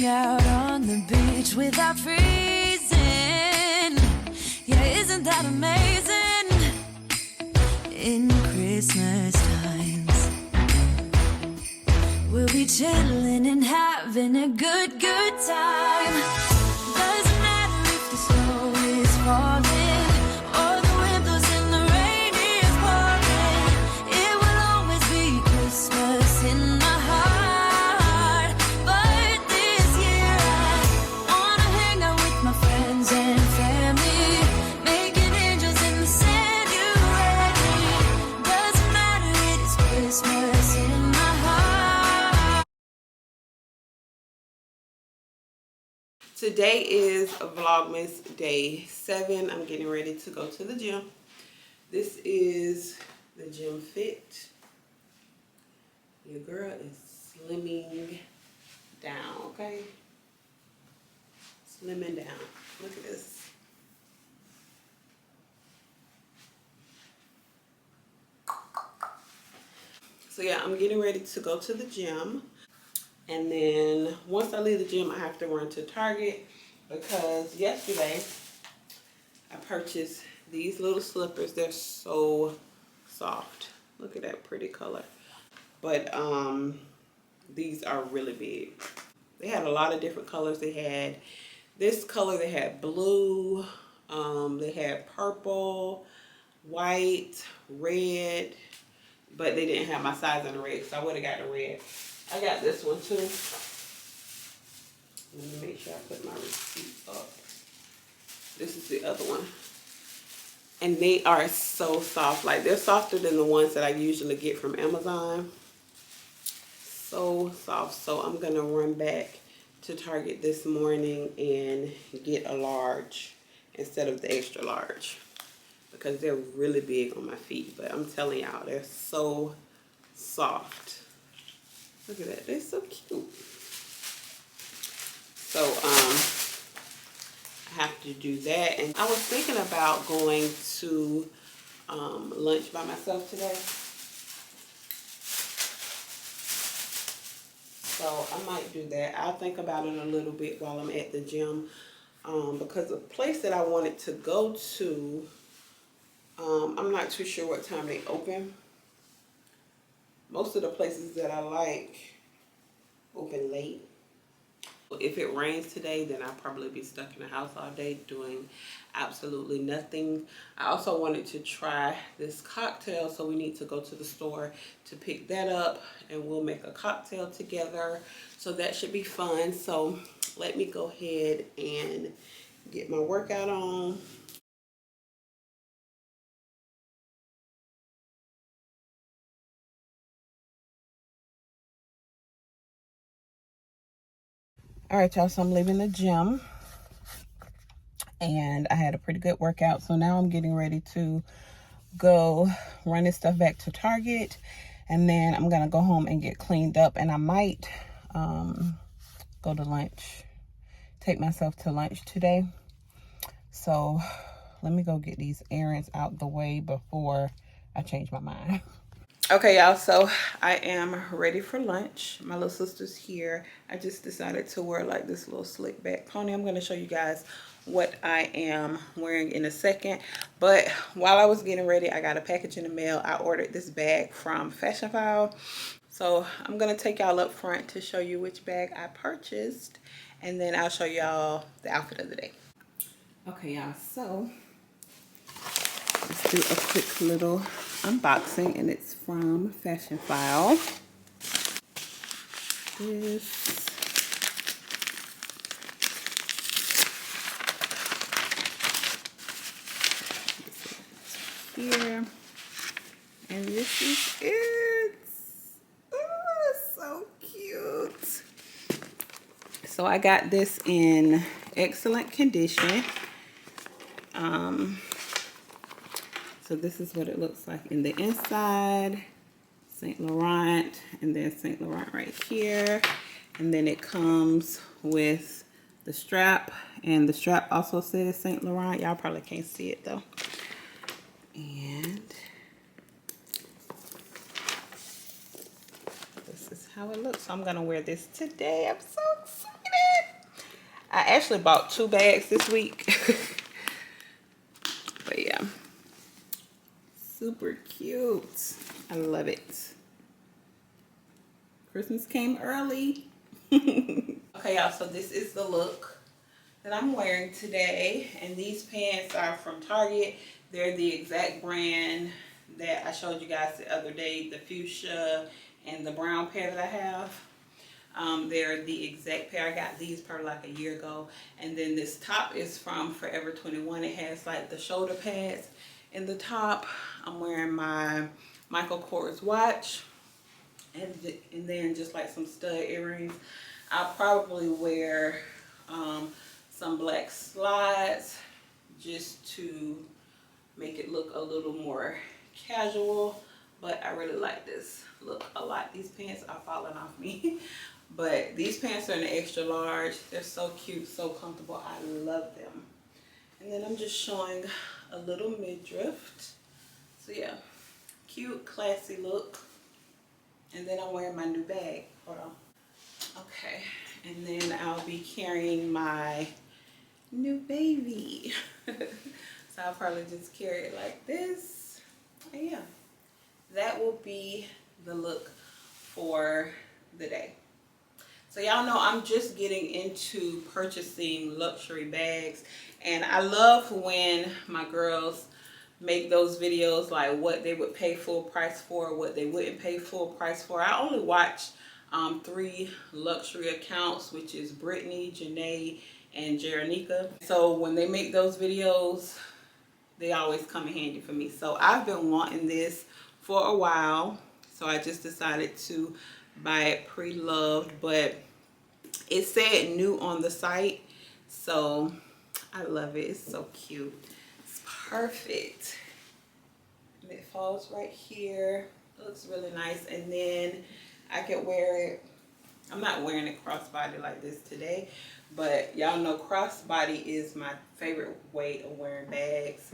out on the beach without freezing. Yeah, isn't that amazing? In Christmas times, we'll be chilling and having a good time. Doesn't matter if the snow is falling or the wind blows and the rain is pouring. It will always be Christmas in my heart. But this year I wanna hang out with my friends and family, making angels in the sand. You and me. Doesn't matter, it is Christmas in my heart. Today is Vlogmas day 7. I'm getting ready to go to the gym. This is the gym fit. Your girl is slimming down, okay? Slimming down. Look at this. So yeah, I'm getting ready to go to the gym. And then once I leave the gym, I have to run to Target because yesterday I purchased these little slippers. They're so soft. Look at that pretty color. But these are really big. They had a lot of different colors. They had this color, they had blue, they had purple, white, red, but they didn't have my size in the red, so I would have got the red. I got this one too. Let me make sure I put my receipt up. This is the other one. And they are so soft. Like, they're softer than the ones that I usually get from Amazon. So soft. So I'm going to run back to Target this morning and get a large instead of the extra large, because they're really big on my feet. But I'm telling y'all, they're so soft. Look at that, they're so cute. So I have to do that. And I was thinking about going to lunch by myself today. So I might do that. I'll think about it a little bit while I'm at the gym. Because the place that I wanted to go to, I'm not too sure what time they open. Most of the places that I like open late. If it rains today, then I'll probably be stuck in the house all day doing absolutely nothing. I also wanted to try this cocktail, so we need to go to the store to pick that up, and we'll make a cocktail together. So that should be fun. So let me go ahead and get my workout on. All right, y'all, so I'm leaving the gym and I had a pretty good workout. So now I'm getting ready to go run this stuff back to Target, and then I'm gonna go home and get cleaned up, and I might go to lunch, take myself to lunch today. So let me go get these errands out the way before I change my mind. Okay, y'all, so I am ready for lunch. My little sister's here. I just decided to wear like this little slick back pony. I'm going to show you guys what I am wearing in a second. But while I was getting ready, I got a package in the mail. I ordered this bag from Fashion File. So I'm going to take y'all up front to show you which bag I purchased. And then I'll show y'all the outfit of the day. Okay, y'all, so let's do a quick little unboxing, and it's from Fashion File. This here, and this is it. Oh, so cute. So I got this in excellent condition. So this is what it looks like in the inside. St. Laurent, and then St. Laurent right here. And then it comes with the strap, and the strap also says St. Laurent. Y'all probably can't see it though. And this is how it looks. So I'm gonna wear this today. I'm so excited. I actually bought 2 bags this week. But yeah, super cute. I love it. Christmas came early. Okay, y'all, so this is the look that I'm wearing today. And these pants are from Target. They're the exact brand that I showed you guys the other day, the fuchsia and the brown pair that I have. They're the exact pair. I got these probably like a year ago. And then this top is from Forever 21. It has like the shoulder pads in the top. I'm wearing my Michael Kors watch. And then just like some stud earrings. I'll probably wear some black slides just to make it look a little more casual. But I really like this look a lot. These pants are falling off me. But these pants are in an extra large. They're so cute, so comfortable. I love them. And then I'm just showing a little midriff. So yeah, cute, classy look. And then I'm wearing my new bag. Hold on. Okay, and then I'll be carrying my new baby. So I'll probably just carry it like this. And yeah, that will be the look for the day. So y'all know I'm just getting into purchasing luxury bags. And I love when my girls make those videos like what they would pay full price for, what they wouldn't pay full price for. I only watch 3 luxury accounts, which is Brittany, Janae, and Jeronica. So when they make those videos, they always come in handy for me. So I've been wanting this for a while. So I just decided to buy it pre-loved, but it said new on the site. So I love it. It's so cute. It's perfect. And it falls right here. It looks really nice. And then I can wear it. I'm not wearing it crossbody like this today, but y'all know crossbody is my favorite way of wearing bags,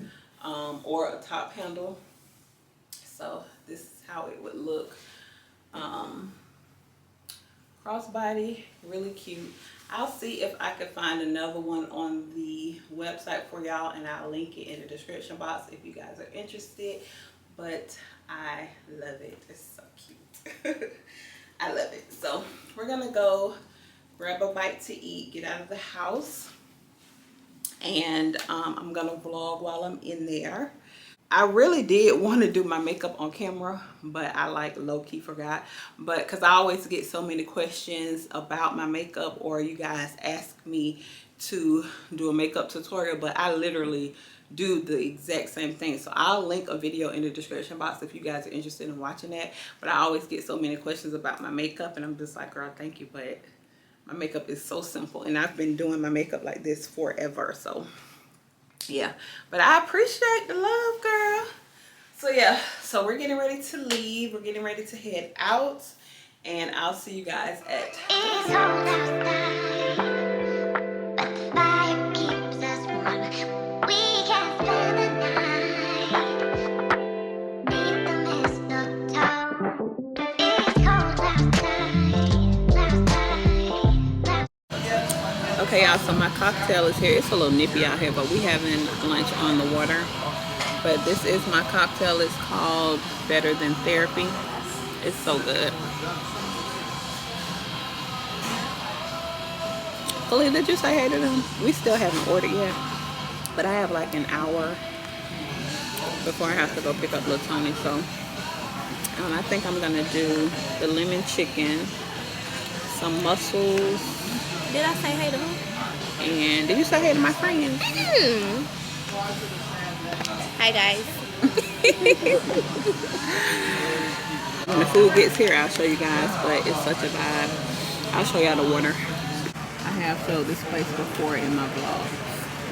or a top handle. So this is how it would look. Crossbody, really cute. I'll see if I can find another one on the website for y'all, and I'll link it in the description box if you guys are interested. But I love it. It's so cute. I love it. So we're gonna go grab a bite to eat, get out of the house, and I'm gonna vlog while I'm in there. I really did want to do my makeup on camera, but I like low-key forgot. But because I always get so many questions about my makeup, or you guys ask me to do a makeup tutorial, but I literally do the exact same thing. So I'll link a video in the description box if you guys are interested in watching that. But I always get so many questions about my makeup, and I'm just like, girl, thank you, but my makeup is so simple, and I've been doing my makeup like this forever. So yeah, but I appreciate the love, girl. So yeah, so we're getting ready to leave. We're getting ready to head out, and I'll see you guys at It's cold outside, but the fire keeps us warm. We can spend the night beneath the mistletoe. It's cold outside. Okay, y'all, so my cocktail is here. It's a little nippy out here, but we having lunch on the water. But this is my cocktail. It's called Better Than Therapy. It's so good. Khalid, did you say hey to them? We still haven't ordered yet, but I have like an hour before I have to go pick up little Tony. So I think I'm gonna do the lemon chicken, some mussels. Did I say hey to who? And did you say hey to my friends? Hi guys. When the food gets here, I'll show you guys, but it's such a vibe. I'll show y'all the water. I have showed this place before in my vlog.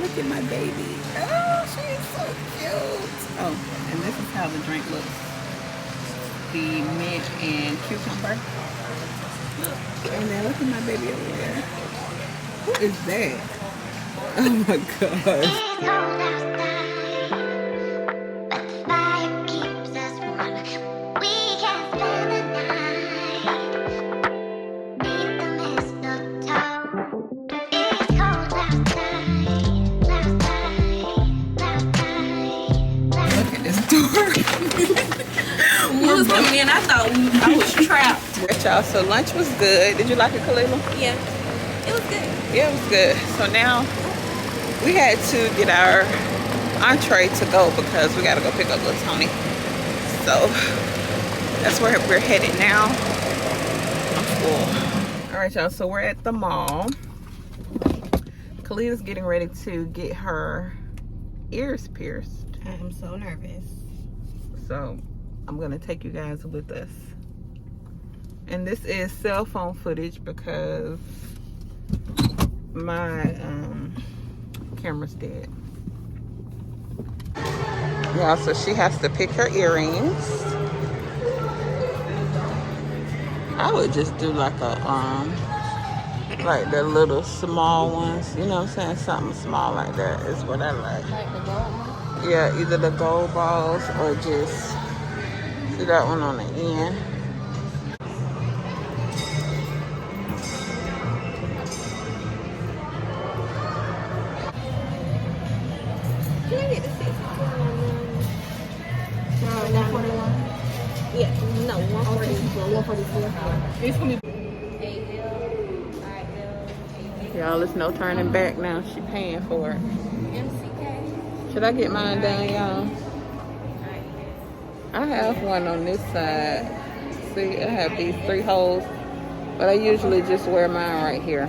Look at my baby. Oh, she's so cute. Oh, and this is how the drink looks. The mint and cucumber. And then look at my baby over there. Who is that? Oh my gosh. It's cold outside, but the fire keeps us warm. We can spend the night beneath the mistletoe. It's cold I was trapped. Right, y'all. So lunch was good. Did you like it, Kalila? Yeah. It was good. Yeah, it was good. So now we had to get our entree to go because we got to go pick up little Tony. So that's where we're headed now. I'm full. All right, y'all. So we're at the mall. Kalila's getting ready to get her ears pierced. I am so nervous. So I'm gonna take you guys with us. And this is cell phone footage because my camera's dead. Yeah, so she has to pick her earrings. I would just do like a like the little small ones, you know what I'm saying? Something small like that is what I like. Like the gold one? Yeah, either the gold balls or just see that one on the end. Can I get the 6 141? Yeah, no, 144. It's gonna be. Y'all, it's no turning back now. She paying for it. MCK. Should I get mine done, y'all? I have one on this side. See, I have these 3 holes, but I usually just wear mine right here.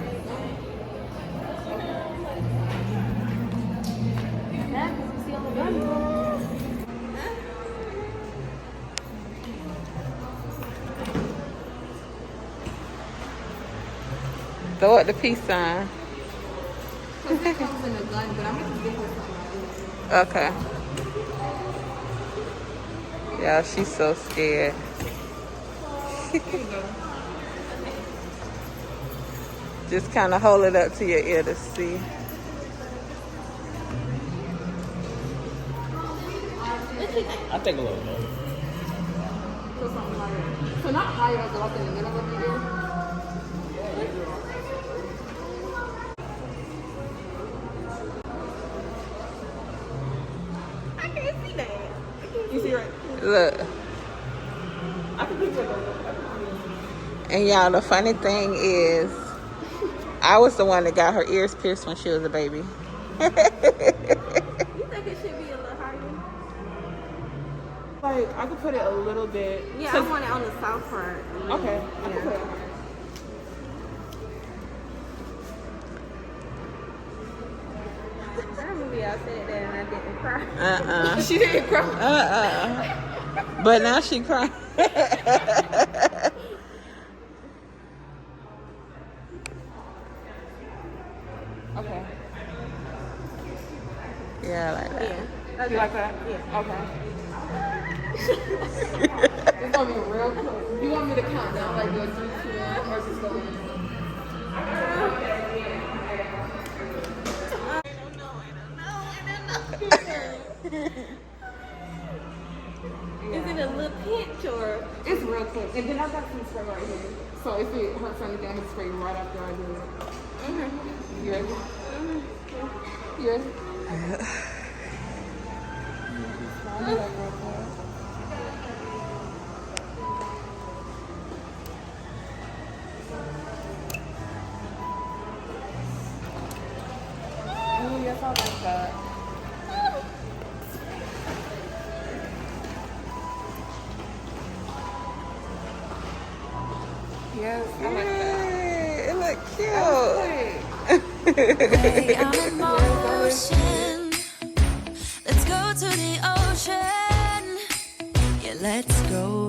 Throw up the peace sign. Okay. Yeah, she's so scared. Just kind of hold it up to your ear to see. I think a little bit. So not higher, but like in the middle of the ear? I can't see that. You see right? Look. And y'all, the funny thing is, I was the one that got her ears pierced when she was a baby. You think it should be a little higher? Like, I could put it a little bit. Yeah, I want it on the south part. Okay. Yeah. I remember y'all said that and I didn't cry. She didn't cry. But now she crying. Okay. Yeah, I like that. Yeah. You like that? Yeah. Okay. It's gonna be real close. You want me to count down like the 3, 2, 1 versus the Is it a little pinch or? It's real quick. And then I got some spray right here. So if it hurts anything, I can spray right after I do it. Okay. You ready? You ready? Oh, yes, I like that. Yes, I like that. It looks cute. Hey, I'm in motion. Let's go to the ocean. Yeah, let's go.